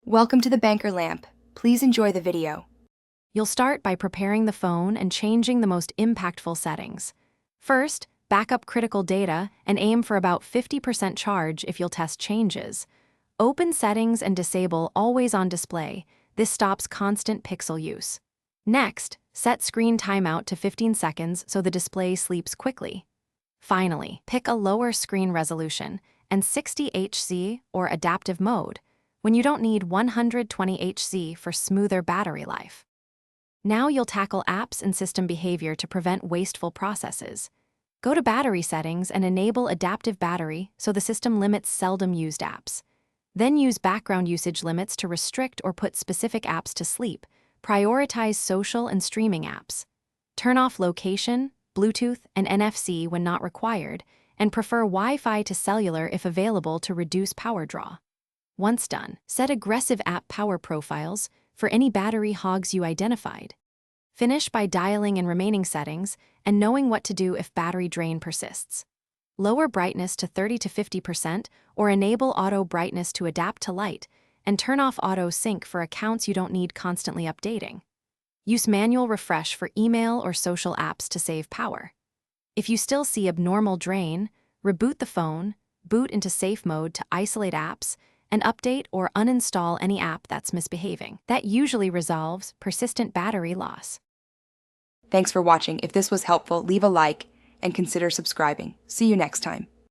Welcome to the Banker Lamp. Please enjoy the video. You'll start by preparing the phone and changing the most impactful settings. First, back up critical data and aim for about 50% charge if you'll test changes. Open settings and disable Always on Display. This stops constant pixel use. Next, set screen timeout to 15 seconds so the display sleeps quickly. Finally, pick a lower screen resolution and 60Hz or adaptive mode when you don't need 120Hz for smoother battery life. Now you'll tackle apps and system behavior to prevent wasteful processes. Go to Battery Settings and enable Adaptive Battery so the system limits seldom used apps. Then use background usage limits to restrict or put specific apps to sleep. Prioritize social and streaming apps. Turn off location, Bluetooth, and NFC when not required, and prefer Wi-Fi to cellular if available to reduce power draw. Once done, set aggressive app power profiles for any battery hogs you identified. Finish by dialing in remaining settings and knowing what to do if battery drain persists. Lower brightness to 30 to 50% or enable auto brightness to adapt to light, and turn off auto sync for accounts you don't need constantly updating. Use manual refresh for email or social apps to save power. If you still see abnormal drain, reboot the phone, boot into safe mode to isolate apps, and update or uninstall any app that's misbehaving. That usually resolves persistent battery loss. Thanks for watching. If this was helpful, leave a like and consider subscribing. See you next time.